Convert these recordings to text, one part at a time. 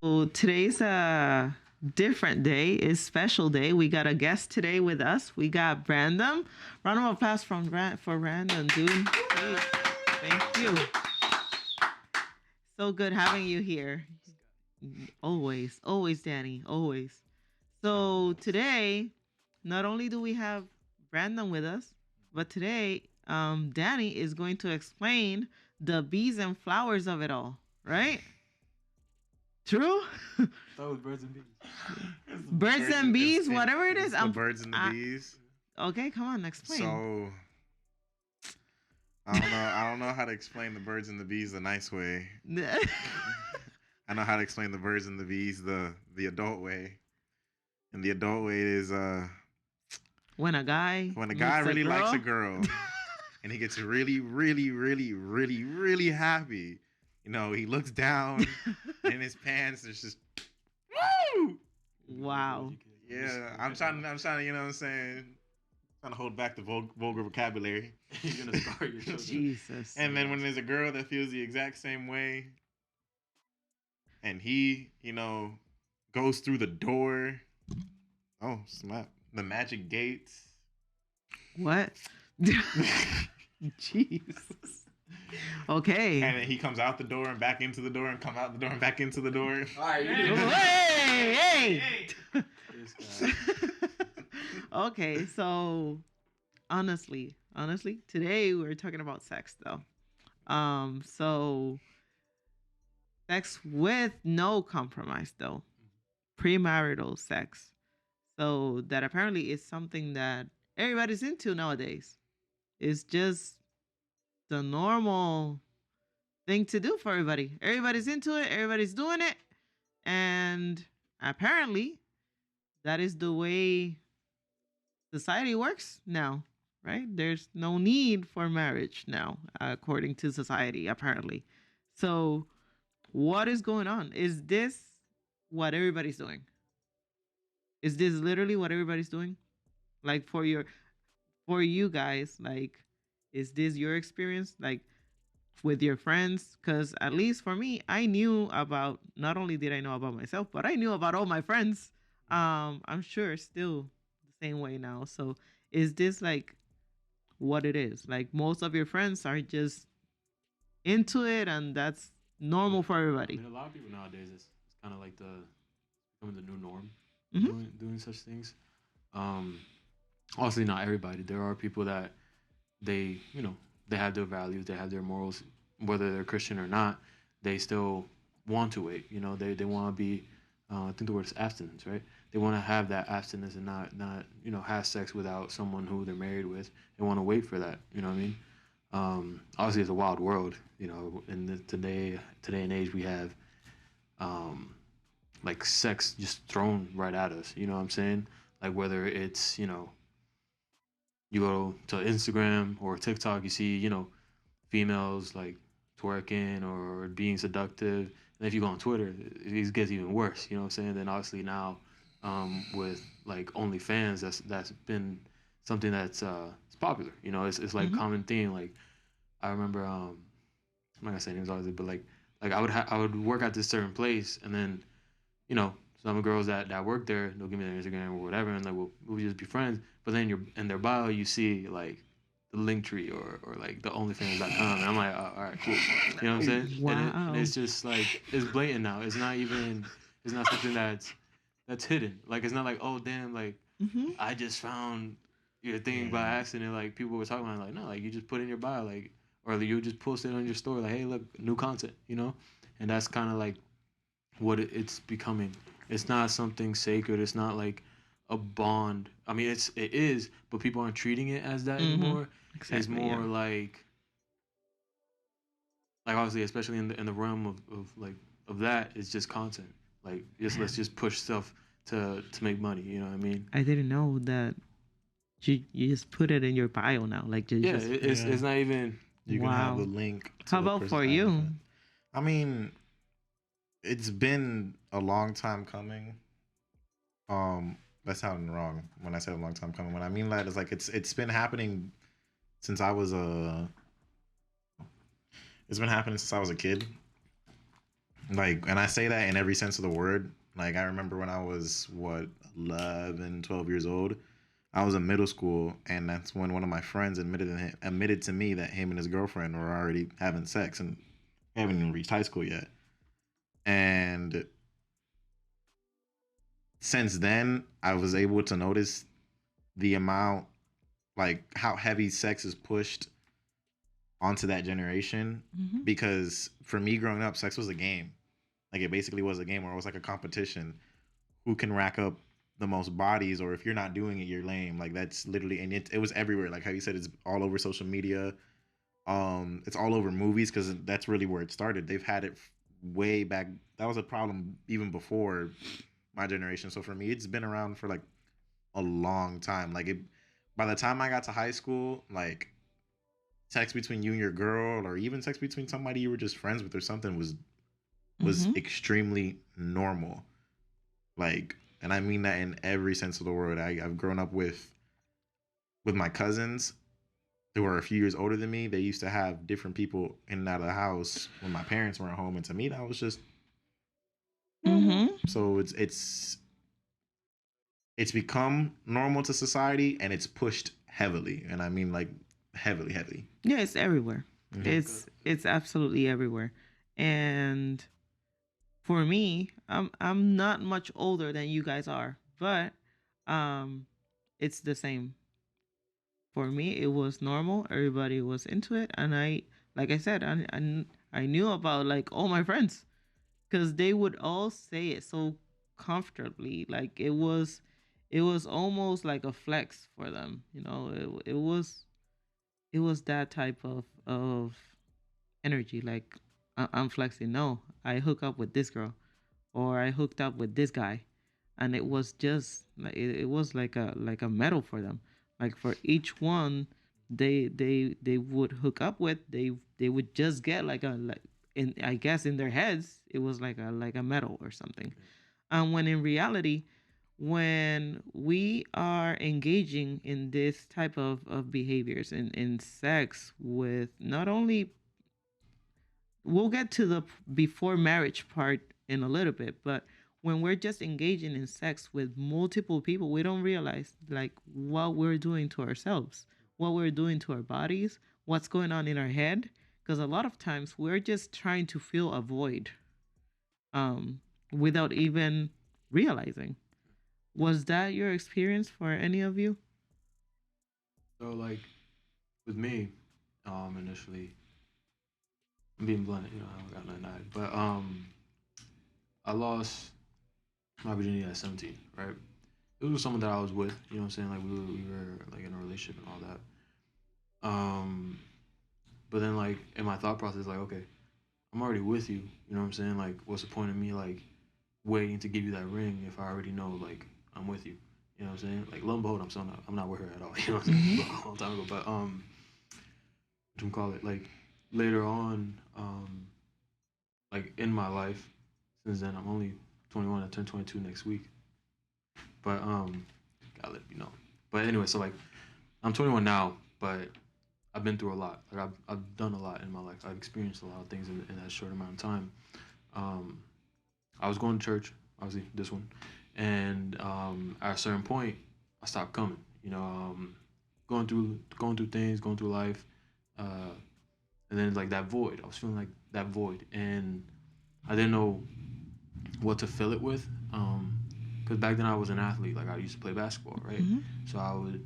So today's a different day. It's special day. We got a guest today with us. We got Brandon. Round of applause for Brandon, dude. Hey, thank you. So good having you here. Always, always, Danny, always. So today, not only do we have Brandon with us, but today, Danny is going to explain the bees and flowers of it all. Right? True. That was birds and bees. Birds and bees, whatever it is. The birds and the bees. Okay, come on, explain. So I don't know how to explain the birds and the bees the nice way. I know how to explain the birds and the bees the adult way. And the adult way is when a guy really likes a girl and he gets really, really, really, really, really happy. You know, he looks down in his pants. There's just, woo! Wow. Yeah, I'm trying to, you know what I'm saying? Trying to hold back the vulgar vocabulary. You're gonna scar your children. Jesus. And then when there's a girl that feels the exact same way, and he, you know, goes through the door. Oh, snap. The magic gates. What? Jesus. Okay. And then he comes out the door and back into the door and come out the door and back into the door. All right, hey! This guy. Okay, so honestly, today we're talking about sex though. So sex with no compromise though. Premarital sex. So that apparently is something that everybody's into nowadays. It's just the normal thing to do for everybody. Everybody's into it. Everybody's doing it. And apparently that is the way society works now, right? There's no need for marriage now, according to society, apparently. So what is going on? Is this what everybody's doing? Is this literally what everybody's doing? Like for you guys, like, is this your experience? Like with your friends? Because at least for me, I knew about, not only did I know about myself, but I knew about all my friends. I'm sure still the same way now. So is this like what it is? Like most of your friends are just into it and that's normal for I everybody. mean, a lot of people nowadays, it's kind of like becoming the new norm, Mm-hmm. doing such things. Obviously, not everybody. There are people that they have their values, they have their morals, whether they're Christian or not. They still want to wait. You know, they want to be. I think the word is abstinence, right? They want to have that abstinence and not have sex without someone who they're married with. They want to wait for that. You know what I mean? Obviously, it's a wild world. You know, in today and age, we have like sex just thrown right at us. You know what I'm saying? Like whether it's you go to Instagram or TikTok, you see females like twerking or being seductive. And if you go on Twitter, it gets even worse. You know what I'm saying? Then obviously now with like OnlyFans, that's been something that's it's popular. You know, it's like common theme. Like I remember I'm not gonna say names obviously, but like I would work at this certain place, and then some girls that work there, they'll give me their Instagram or whatever, and like we'll just be friends. But then in their bio you see like the link tree or like the OnlyFans.com, and I'm like, oh, all right, cool. You know what I'm saying? Wow. And it's just like it's blatant now. It's not something that's hidden. Like it's not like, oh damn, like I just found your thing by accident. Like people were talking about, like no, like you just put in your bio, like, or you just post it on your story, like, hey, look, new content, and that's kind of like what it's becoming. It's not something sacred. It's not like a bond. I mean, it is, but people aren't treating it as that anymore. Exactly, it's more like obviously, especially in the realm of that, it's just content. Like let's just push stuff to make money. You know what I mean? I didn't know that you just put it in your bio now. Like it's not even. You can have the link. How about for you? I mean, it's been a long time coming. That sounded wrong when I said a long time coming. When I mean that is like it's been happening since I was a. It's been happening since I was a kid. Like, and I say that in every sense of the word. Like, I remember when I was, what, 11, 12 years old. I was in middle school, and that's when one of my friends admitted to me that him and his girlfriend were already having sex and haven't even reached high school yet. And since then, I was able to notice the amount, like, how heavy sex is pushed onto that generation. Mm-hmm. Because for me growing up, sex was a game. Like, it basically was a game where it was like a competition. Who can rack up the most bodies, or if you're not doing it, you're lame. Like, that's literally, and it was everywhere. Like how you said, it's all over social media. It's all over movies, because that's really where it started. They've had it way back. That was a problem even before my generation. So for me, it's been around for like a long time. Like, it, by the time I got to high school, like, sex between you and your girl, or even sex between somebody you were just friends with or something, was Mm-hmm. extremely normal. Like, and I mean that in every sense of the word. I've grown up with my cousins who are a few years older than me. They used to have different people in and out of the house when my parents weren't home, and to me that was just normal. Mm-hmm. So it's become normal to society, and it's pushed heavily, and I mean, like, heavily, heavily. Yeah, it's everywhere. Mm-hmm. It's absolutely everywhere. And for me, I'm not much older than you guys are, but um it's the same. For me, it was normal. Everybody was into it, and like I said, I knew about like all my friends because they would all say it so comfortably. Like it was almost like a flex for them. You know, it was that type of energy. Like I'm flexing. No, I hook up with this girl, or I hooked up with this guy, and it was just like it was like a medal for them. Like for each one they would hook up with, they would just get like a like in I guess in their heads it was like a medal or something. And when in reality, when we are engaging in this type of behaviors in sex with not only, we'll get to the before marriage part in a little bit, but when we're just engaging in sex with multiple people, we don't realize like what we're doing to ourselves, what we're doing to our bodies, what's going on in our head, because a lot of times we're just trying to fill a void um without even realizing. Was that your experience for any of you? So like with me, initially, I'm being blunt, I don't got nothing to hide. But I lost my virginity at 17, right? It was someone that I was with, you know what I'm saying? Like we were like in a relationship and all that. But then like in my thought process, like, okay, I'm already with you, you know what I'm saying? Like, what's the point of me like waiting to give you that ring if I already know like I'm with you? You know what I'm saying? Like, lo and behold, I'm not with her at all. You know what I'm saying? Mm-hmm. A long time ago. But what do you call it? Like later on, like in my life, since then I'm only 21. I turn 22 next week. But gotta let you know. But anyway, so like I'm 21 now, but I've been through a lot. Like I've done a lot in my life. I've experienced a lot of things in that short amount of time. Um, I was going to church, obviously this one, and at a certain point, I stopped coming. Going through things, going through life, uh, and then like that void. I was feeling like that void, and I didn't know what to fill it with. Because back then I was an athlete. Like I used to play basketball, right? Mm-hmm. So I would,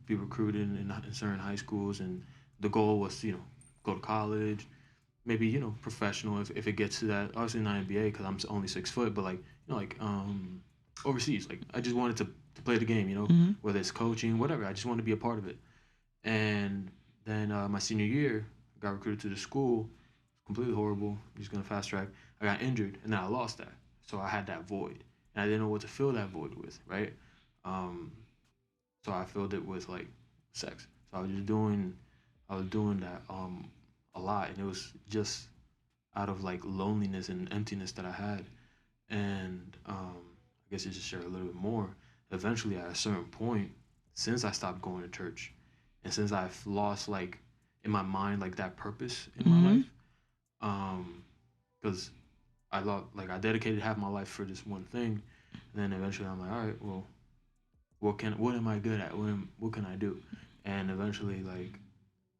be recruited in certain high schools, and the goal was, go to college, maybe professional if it gets to that. Obviously not NBA because I'm only 6 foot, but like like overseas. Like I just wanted to play the game, Mm-hmm. whether it's coaching, whatever. I just wanted to be a part of it. And then my senior year, I got recruited to the school. Completely horrible. I'm just gonna fast track. I got injured, and then I lost that. So I had that void, and I didn't know what to fill that void with, right? Um, so I filled it with like sex. So I was doing that a lot, and it was just out of like loneliness and emptiness that I had. And I guess just share a little bit more. Eventually, at a certain point, since I stopped going to church, and since I've lost like in my mind like that purpose in my Mm-hmm. life, because I thought like I dedicated half my life for this one thing, and then eventually I'm like, all right, well, what am I good at? What can I do? And eventually, like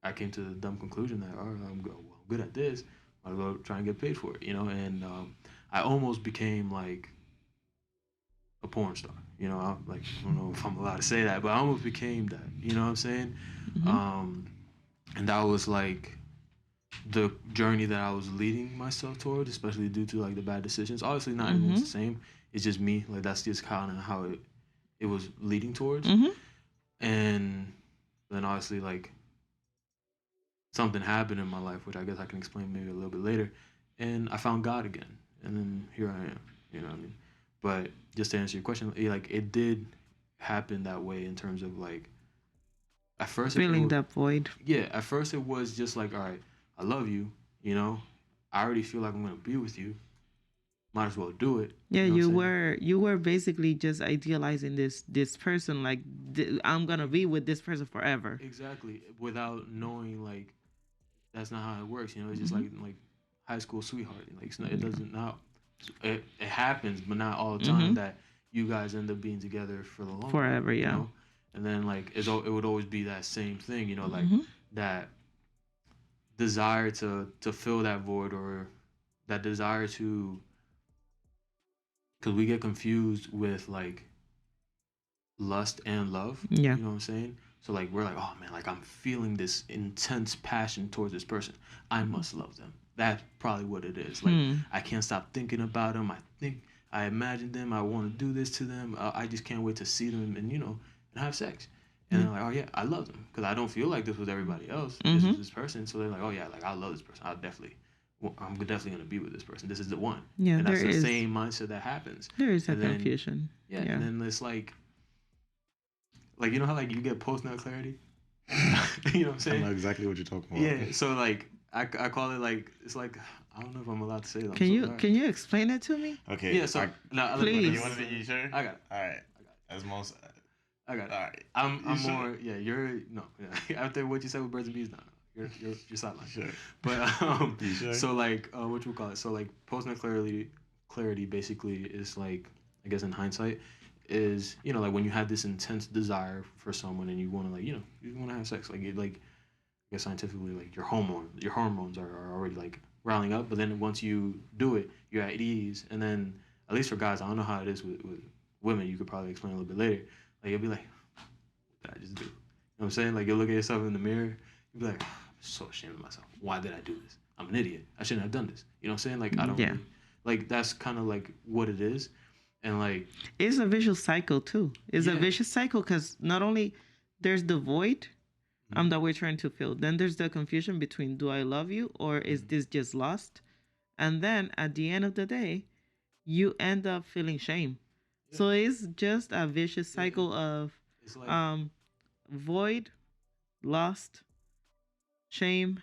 I came to the dumb conclusion that all right, I'm good at this. I'll go try and get paid for it, you know. And I almost became like a porn star, you know. I don't know if I'm allowed to say that, but I almost became that. You know what I'm saying? Mm-hmm. Um, and that was like the journey that I was leading myself toward, especially due to like the bad decisions. Obviously, not everyone's Mm-hmm. the same. It's just me. Like that's just kind of how it was leading towards. Mm-hmm. And then obviously like something happened in my life, which I guess I can explain maybe a little bit later. And I found God again, and then here I am. You know what I mean? But just to answer your question, like it did happen that way in terms of like at first Filling that void. yeah, at first it was just like, all right, I love you, you know, I already feel like I'm gonna be with you. Might as well do it. Yeah, You know what I'm saying? you were basically just idealizing this person. Like I'm gonna be with this person forever. Exactly. Without knowing like that's not how it works. You know, it's just Mm-hmm. like high school sweetheart. Like it's not, it Yeah. doesn't not it happens, but not all the time Mm-hmm. that you guys end up being together for the long run. Forever. You Yeah. know, and then like it would always be that same thing. You know, like Mm-hmm. that desire to fill that void or that desire to because we get confused with like lust and love. Yeah. You know what I'm saying? So like we're like, oh man, like I'm feeling this intense passion towards this person. I must love them. That's probably what it is. Like Hmm. I can't stop thinking about them. I imagine them. I want to do this to them. I just can't wait to see them and and have sex. And Yeah. they're like, oh yeah, I love them because I don't feel like this with everybody else. This Mm-hmm. is this person. So they're like, oh yeah, like I love this person. I'm definitely gonna be with this person. This is the one. Yeah. And that's the same mindset that happens. There is a And then confusion. yeah, Yeah. and then it's like you know how like you get post nut clarity. You know what I'm I saying? know exactly what you're talking about. Yeah. So like I call it like it's like I don't know if I'm allowed to say it. I'm Can so you sorry. can you explain it to me? Okay. Yeah. So now Please. You want to be? You sure? I got it. All right. I got it. As most. I got it. All right. I'm You sure? more yeah. You're no yeah. After what you said with birds and bees, no. You're sideline. Sure. But You sure? so like what you call it? So like post nut clarity basically is like I guess in hindsight is like when you have this intense desire for someone and you want to like you want to have sex like it like I guess scientifically like your hormones are already like riling up, but then once you do it you're at ease, and then at least for guys I don't know how it is with women, you could probably explain a little bit later, like you'll be like what did I just do, you know what I'm saying, like you'll look at yourself in the mirror, you'll be like I'm so ashamed of myself, why did I do this, I'm an idiot, I shouldn't have done this, you know what I'm saying, like I don't Yeah. really, like that's kind of like what it is. And like It's a vicious cycle too. It's a Yeah. vicious cycle because not only there's the void that we're trying to fill, then there's the confusion between do I love you or is this just lust? And then at the end of the day, you end up feeling shame. So it's just a vicious cycle of it's like void, lust, shame,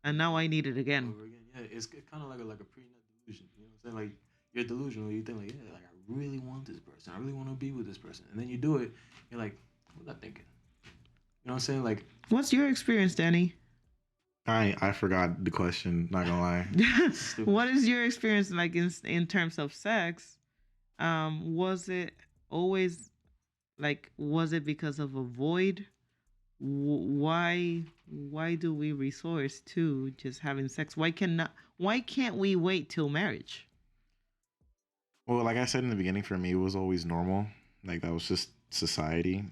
and now I need it again. over again. Yeah, it's kind of like a pre-nut delusion. You know what I'm saying? Like you're delusional. You think like, yeah, like I really want this person. I really want to be with this person. And then you do it. You're like, what was I thinking? You know what I'm saying? Like, What's your experience, Danny? I forgot the question. Not gonna lie. stupid. What is your experience like in terms of sex? Was it always like was it because of a void? Why do we resource to just having sex? Why can't we wait till marriage? Well, like I said in the beginning, for me, it was always normal. Like that was just society.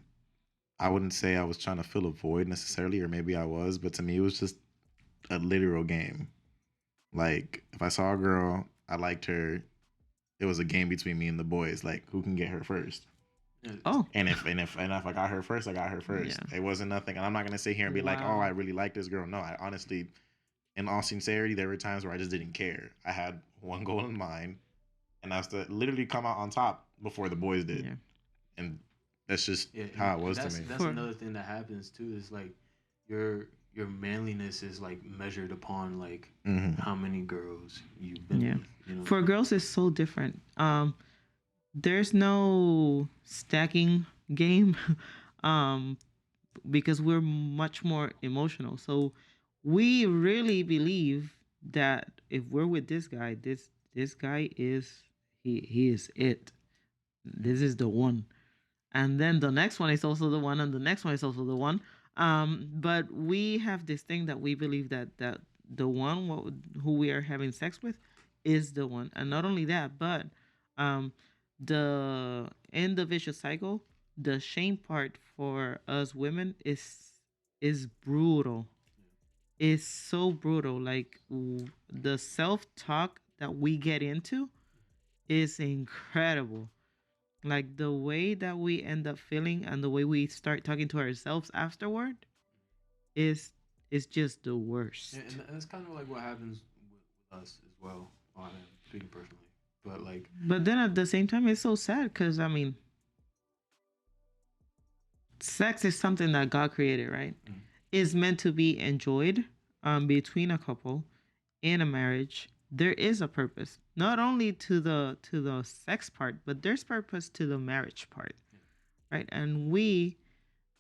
I wouldn't say I was trying to fill a void necessarily, or maybe I was, but to me, it was just a literal game. Like if I saw a girl, I liked her. It was a game between me and the boys. Like who can get her first. Yeah, Oh, And if I got her first, I got her first. Yeah. It wasn't nothing. And I'm not gonna sit here and be like, oh, Wow. I really like this girl. No, I honestly, in all sincerity, there were times where I just didn't care. I had one goal in mind, and that's to literally come out on top before the boys did. yeah. And that's just yeah. how it was that's, to me. That's For- another thing that happens too. Is like your manliness is like measured upon like Hmm. how many girls you've been Yeah. with. You know. For girls, it's so different. There's no stacking game, um, because we're much more emotional. So we really believe that if we're with this guy, this this guy is he is it. This is the one. And then the next one is also the one, and the next one is also the one. But we have this thing that we believe that the one who we are having sex with is the one, and not only that, but um, the in the vicious cycle, the shame part for us women is brutal. It's so brutal. Like the self talk that we get into is incredible. Like the way that we end up feeling and the way we start talking to ourselves afterward is is just the worst. Yeah, and that's kind of like what happens with us as well. Oh, I'm speaking personally, but like, But then at the same time, it's so sad because I mean, sex is something that God created, right? mm, Is meant to be enjoyed between a couple in a marriage. There is a purpose, not only to the sex part, but there's purpose to the marriage part, right? And we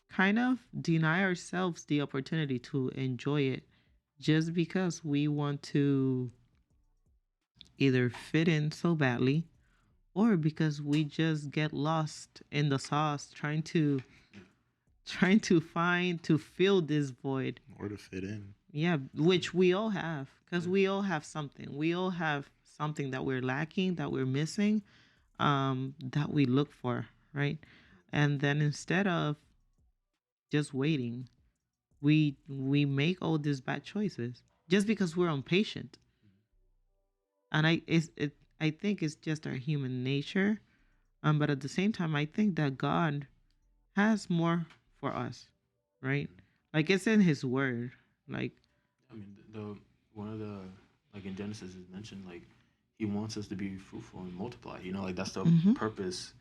kind of deny ourselves the opportunity to enjoy it just because we want to either fit in so badly or because we just get lost in the sauce trying to find to fill this void. Or to fit in. Yeah, which we all have because we all have something. We all have something that we're lacking, that we're missing, that we look for, right? And then instead of just waiting, we make all these bad choices just because we're impatient. And I think it's just our human nature. But at the same time, I think that God has more for us, right? Like it's in His Word. Like, I mean, the one of the, like in Genesis is mentioned, like he wants us to be fruitful and multiply. You know, like that's the mm-hmm, purpose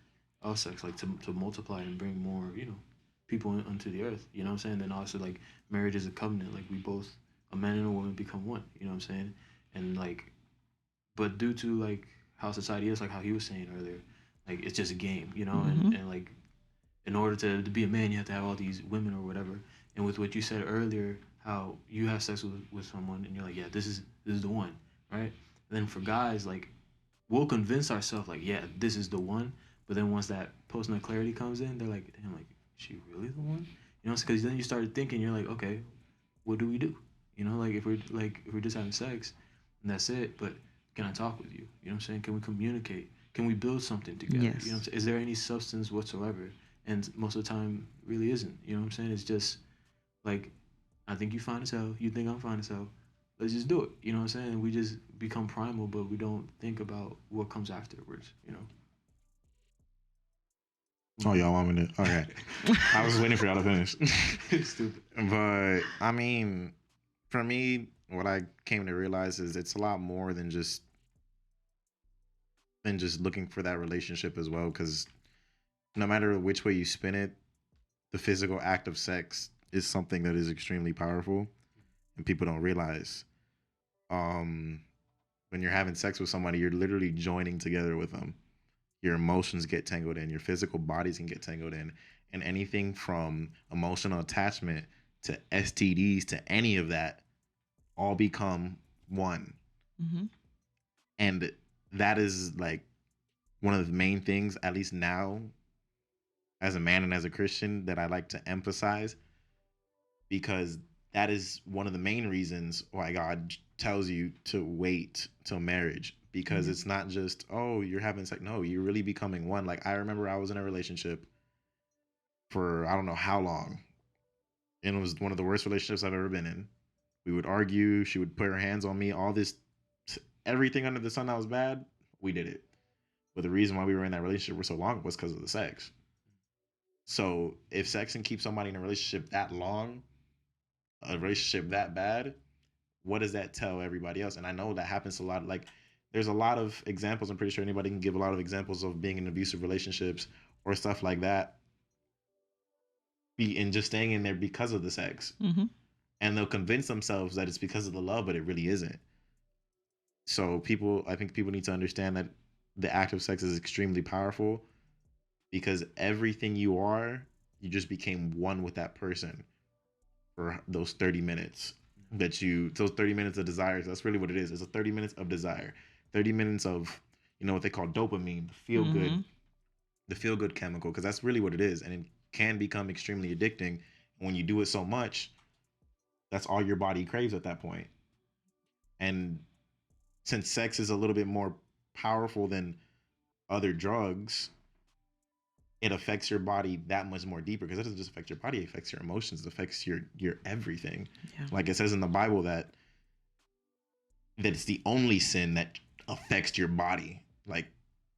of sex, like to multiply and bring more, people unto the earth. You know what I'm saying? Then also like marriage is a covenant. Like we both, a man and a woman, become one. You know what I'm saying? And like, but due to like how society is, like how he was saying earlier, like it's just a game. mm-hmm, And like in order to be a man, you have to have all these women or whatever. And with what you said earlier, how you have sex with someone and you're like, yeah, this is the one, right? And then for guys, like we'll convince ourselves like, yeah, this is the one. But then once that post nut clarity comes in, they're like, damn, like, is she really the one? Because then you started thinking, you're like, okay, what do we do? Like if we're just having sex and that's it, but can I talk with you? You know what I'm saying? Can we communicate? Can we build something together? You know what I'm yes, saying? Is there any substance whatsoever? And most of the time really isn't. You know what I'm saying? It's just like I think you fine as hell, you think I'm fine as hell. Let's just do it. You know what I'm saying? We just become primal, but we don't think about what comes afterwards. Oh, y'all want me to? Okay. I was waiting for y'all to finish. Stupid. But I mean, for me, what I came to realize is it's a lot more than just looking for that relationship as well. Because no matter which way you spin it, the physical act of sex is something that is extremely powerful, and people don't realize. Um, when you're having sex with somebody, you're literally joining together with them. Your emotions get tangled in, your physical bodies can get tangled in, and anything from emotional attachment to STDs to any of that all become one. mm-hmm, And that is like one of the main things, at least now, as a man and as a Christian, that I like to emphasize because that is one of the main reasons why God tells you to wait till marriage because mm-hmm, it's not just, oh, you're having sex. No, you're really becoming one. Like I remember I was in a relationship for I don't know how long, and it was one of the worst relationships I've ever been in. We would argue, she would put her hands on me, all this, everything under the sun that was bad, we did it. But the reason why we were in that relationship for so long was because of the sex. So if sex can keep somebody in a relationship that long, a relationship that bad, what does that tell everybody else? And I know that happens a lot. Like there's a lot of examples. I'm pretty sure anybody can give a lot of examples of being in abusive relationships or stuff like that. And just staying in there because of the sex. mm-hmm. And they'll convince themselves that it's because of the love, but it really isn't. So I think people need to understand that the act of sex is extremely powerful because everything you are, you just became one with that person for those 30 minutes those 30 minutes of desire. That's really what it is. It's a 30 minutes of desire. 30 minutes of, what they call dopamine, Mm-hmm. the feel good chemical, because that's really what it is, and it can become extremely addicting. And when you do it so much, that's all your body craves at that point. And since sex is a little bit more powerful than other drugs, it affects your body that much more deeper, because it doesn't just affect your body, it affects your emotions, it affects your everything. Yeah. Like it says in the Bible that it's the only sin that affects your body like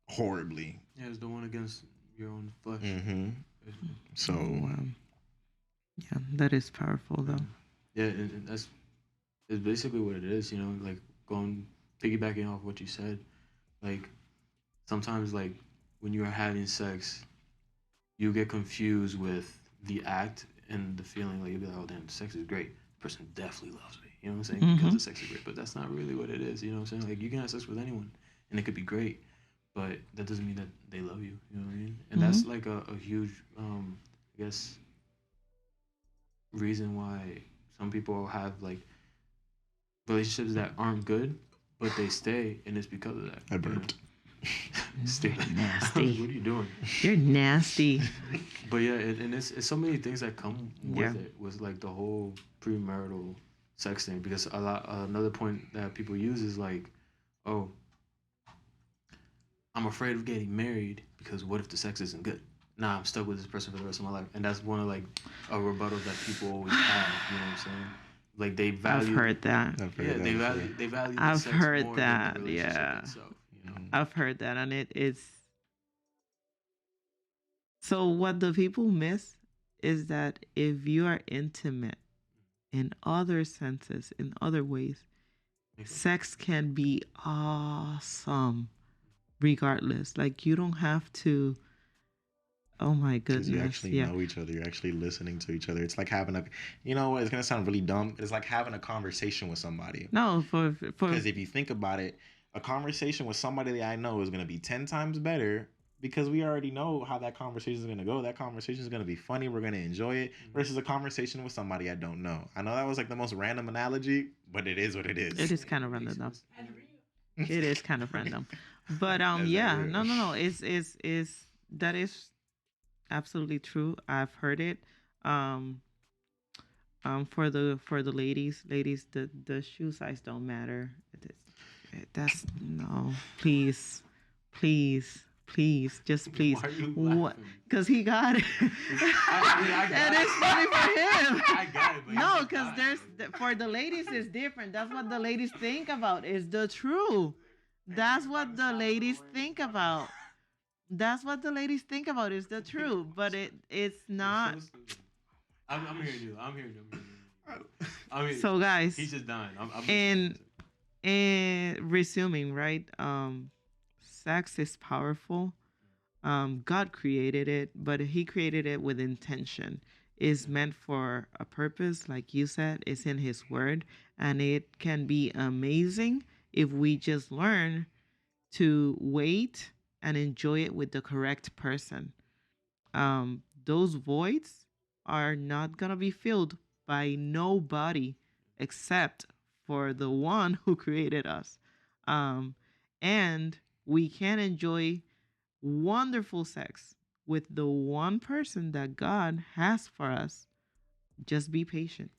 horribly. Yeah, it's the one against your own flesh. Mm-hmm. So Oh, yeah, that is powerful though. Yeah, and that's it's basically what it is. Like going piggybacking off what you said. Like sometimes, like when you are having sex, you get confused with the act and the feeling. Like you'll be like, "Oh, damn, sex is great. The person definitely loves me." You know what I'm saying? Because Mm-hmm. the sex is great, but that's not really what it is. You know what I'm saying? Like you can have sex with anyone, and it could be great, but that doesn't mean that they love you. You know what I mean? And Mm-hmm. that's like a huge, I guess, reason why some people have like relationships that aren't good, but they stay, and it's because of that. I burped. Stay. Nasty. What are you doing? You're nasty. But yeah, and it's so many things that come Yeah. with it, with like the whole premarital sex thing. Because another point that people use is like, oh, I'm afraid of getting married because what if the sex isn't good? Nah, I'm stuck with this person for the rest of my life, and that's one of like a rebuttal that people always have. You know what I'm saying? Like they I've value. heard that. I've heard Yeah, that they before. value the I've sex heard more that, than the relationship yeah. itself. I've heard that, and it is. So what the people miss is that if you are intimate in other senses, in other ways, sex can be awesome regardless. Like you don't have to. Oh my Because you goodness. actually Yeah. know each other, you're actually listening to each other. It's like having a, it's gonna sound really dumb. It's like having a conversation with somebody. No, for Because if you think about it, a conversation with somebody that I know is gonna be 10 times better, because we already know how that conversation is gonna go. That conversation is gonna be funny. We're gonna enjoy it. Versus a conversation with somebody I don't know. I know that was like the most random analogy, but it is what it is. it is kind of random though. It is kind of random. But That's yeah, real. no. Is that is absolutely true. I've heard it. Um for the ladies, the shoe size don't matter. That's no. Please, just please. Why are you What? laughing? Because he got it. I got And it. it's funny for him. I got it, but No, you because got there's it. for the ladies is different. That's what the ladies think about. Is the truth. That's what the ladies think about. That's what the ladies think about. Is the truth. But it's not. I'm hearing you. I'm hearing you. I mean, So guys, he's just dying. I'm and resuming, right? Sex is powerful. God created it, but He created it with intention. It's meant for a purpose, like you said. It's in His Word, and it can be amazing if we just learn to wait and enjoy it with the correct person. Those voids are not gonna be filled by nobody except for the one who created us. Um, and we can enjoy wonderful sex with the one person that God has for us. Just be patient.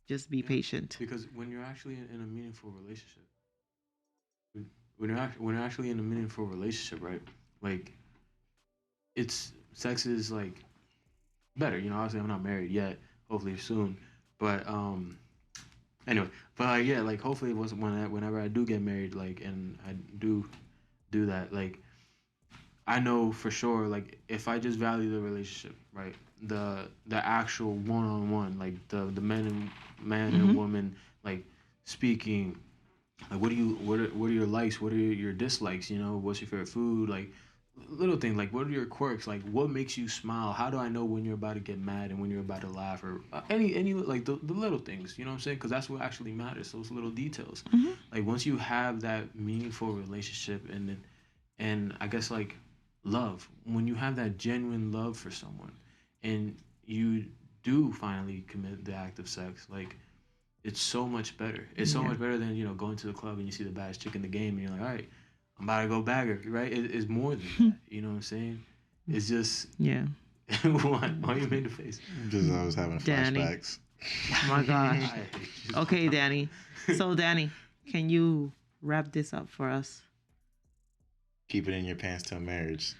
Just be patient. Because when you're actually in a meaningful relationship, when you're actually in a meaningful relationship, right? Like, it's sex is like better. Obviously I'm not married yet. Hopefully soon. But anyway, but yeah, like hopefully it was whenever I do get married, like, and I do that, like I know for sure, like if I just value the relationship, right, the actual one on one, like the man and Mm-hmm. woman, like speaking, like what are your likes, what are your dislikes, what's your favorite food, like little things, like what are your quirks, like what makes you smile, how do I know when you're about to get mad and when you're about to laugh, or any like the little things, you know what I'm saying, because that's what actually matters, those little details. Mm-hmm. Like once you have that meaningful relationship, and I guess like love, when you have that genuine love for someone and you do finally commit the act of sex, like it's so much better. It's so Yeah. much better than, you know, going to the club and you see the baddest chick in the game and you're like, all right, I'm about to go bag her, right? It's more than that. You know what I'm saying? It's just Yeah. why you made the face? Just I was having Danny. flashbacks. Oh my gosh. Okay, Danny. So, Danny, can you wrap this up for us? Keep it in your pants till marriage.